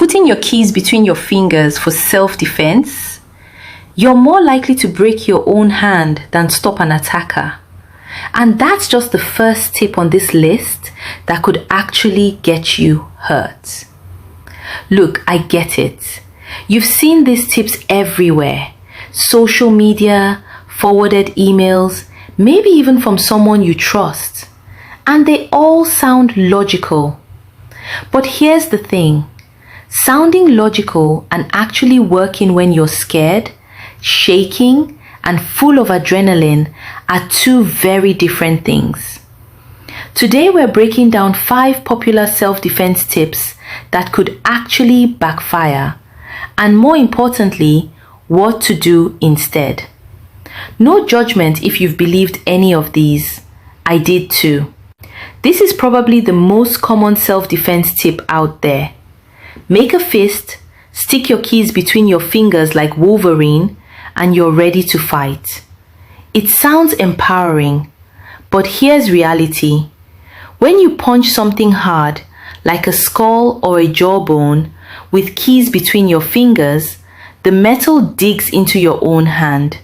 putting your keys between your fingers for self-defense, you're more likely to break your own hand than stop an attacker. And that's just the first tip on this list that could actually get you hurt. Look, I get it. You've seen these tips everywhere. Social media, forwarded emails, maybe even from someone you trust. And they all sound logical. But here's the thing. Sounding logical and actually working when you're scared, shaking, and full of adrenaline are two very different things. Today we're breaking down 5 popular self-defense tips that could actually backfire, and more importantly, what to do instead. No judgment if you've believed any of these. I did too. This is probably the most common self-defense tip out there. Make a fist, stick your keys between your fingers like Wolverine, and you're ready to fight. It sounds empowering, but here's reality. When you punch something hard, like a skull or a jawbone, with keys between your fingers, the metal digs into your own hand.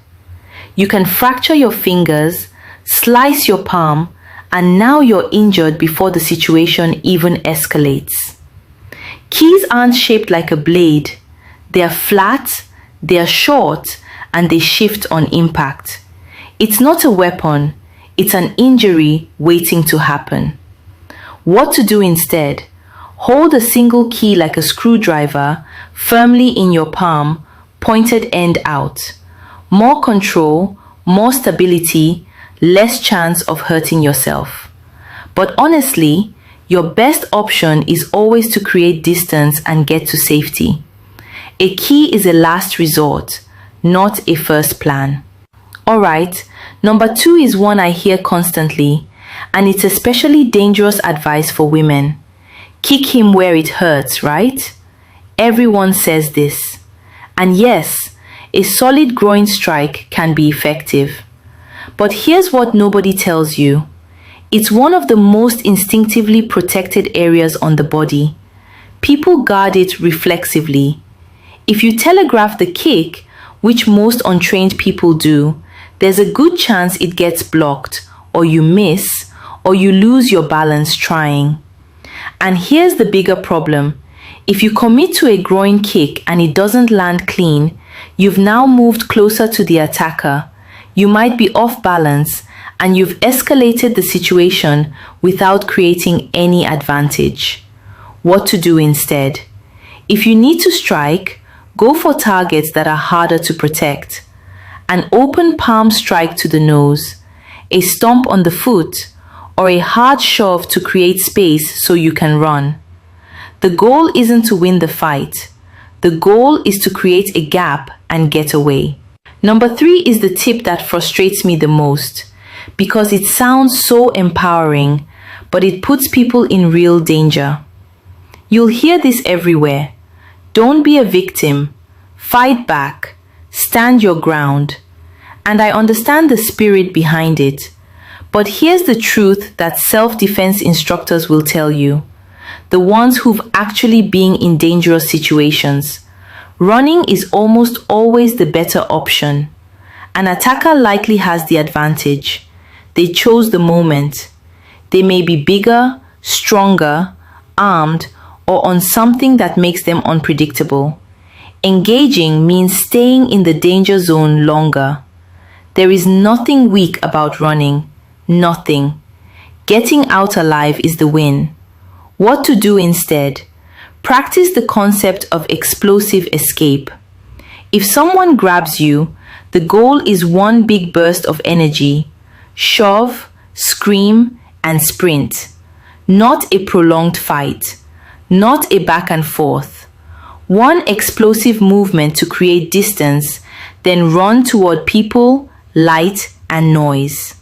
You can fracture your fingers, slice your palm, and now you're injured before the situation even escalates. Keys aren't shaped like a blade. They're flat, they're short, and they shift on impact. It's not a weapon, it's an injury waiting to happen. What to do instead? Hold a single key like a screwdriver firmly in your palm, pointed end out. More control, more stability, less chance of hurting yourself. But honestly, your best option is always to create distance and get to safety. A key is a last resort, not a first plan. Alright, number 2 is one I hear constantly, and it's especially dangerous advice for women. Kick him where it hurts, right? Everyone says this. And yes, a solid groin strike can be effective. But here's what nobody tells you. It's one of the most instinctively protected areas on the body. People guard it reflexively. If you telegraph the kick, which most untrained people do, there's a good chance it gets blocked, or you miss, or you lose your balance trying. And here's the bigger problem. If you commit to a groin kick and it doesn't land clean, you've now moved closer to the attacker. You might be off balance, and you've escalated the situation without creating any advantage. What to do instead? If you need to strike, go for targets that are harder to protect. An open palm strike to the nose, a stomp on the foot, or a hard shove to create space so you can run. The goal isn't to win the fight. The goal is to create a gap and get away. Number 3 is the tip that frustrates me the most, because it sounds so empowering, but it puts people in real danger. You'll hear this everywhere. Don't be a victim. Fight back. Stand your ground. And I understand the spirit behind it. But here's the truth that self-defense instructors will tell you. The ones who've actually been in dangerous situations. Running is almost always the better option. An attacker likely has the advantage. They chose the moment. They may be bigger, stronger, armed, or on something that makes them unpredictable. Engaging means staying in the danger zone longer. There is nothing weak about running. Nothing. Getting out alive is the win. What to do instead? Practice the concept of explosive escape. If someone grabs you, the goal is one big burst of energy. Shove, scream, and sprint. Not a prolonged fight. Not a back and forth. One explosive movement to create distance, then run toward people, light, and noise.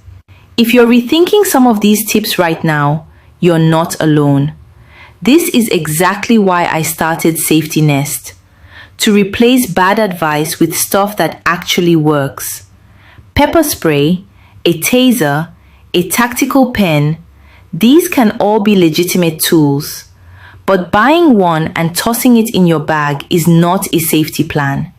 If you're rethinking some of these tips right now, you're not alone. This is exactly why I started Safety Nest, to replace bad advice with stuff that actually works. Pepper spray, a taser, a tactical pen, these can all be legitimate tools. But buying one and tossing it in your bag is not a safety plan.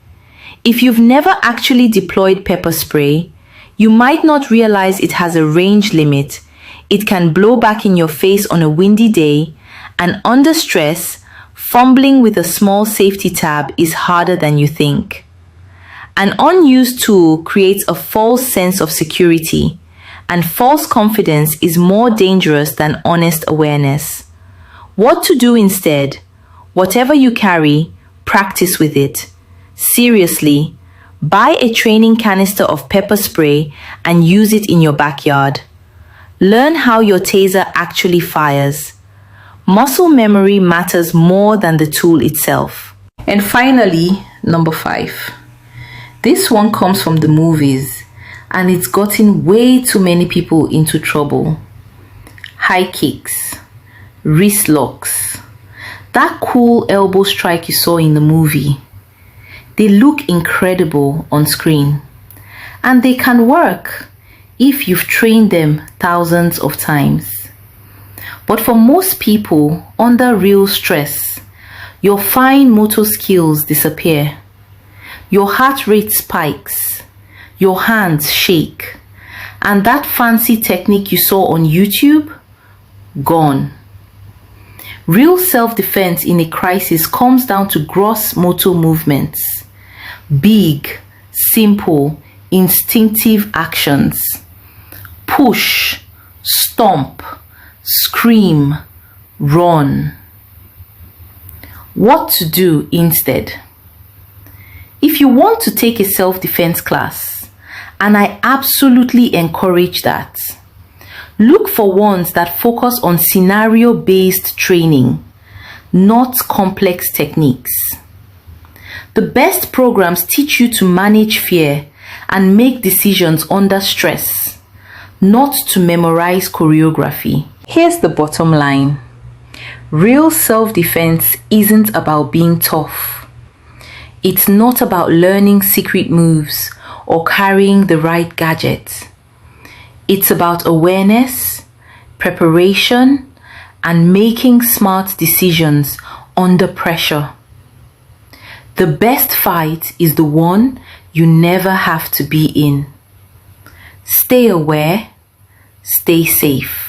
If you've never actually deployed pepper spray, you might not realize it has a range limit. It can blow back in your face on a windy day, and under stress, fumbling with a small safety tab is harder than you think. An unused tool creates a false sense of security, and false confidence is more dangerous than honest awareness. What to do instead? Whatever you carry, practice with it. Seriously, buy a training canister of pepper spray and use it in your backyard. Learn how your taser actually fires. Muscle memory matters more than the tool itself. And finally, number 5. This one comes from the movies, and it's gotten way too many people into trouble. High kicks, wrist locks, that cool elbow strike you saw in the movie. They look incredible on screen, and they can work if you've trained them thousands of times. But for most people, under real stress, your fine motor skills disappear. Your heart rate spikes, your hands shake, and that fancy technique you saw on YouTube, gone. Real self-defense in a crisis comes down to gross motor movements. Big, simple, instinctive actions. Push, stomp, scream, run. What to do instead? If you want to take a self-defense class, and I absolutely encourage that, look for ones that focus on scenario-based training, not complex techniques. The best programs teach you to manage fear and make decisions under stress, not to memorize choreography. Here's the bottom line. Real self-defense isn't about being tough. It's not about learning secret moves or carrying the right gadget. It's about awareness, preparation, and making smart decisions under pressure. The best fight is the one you never have to be in. Stay aware, stay safe.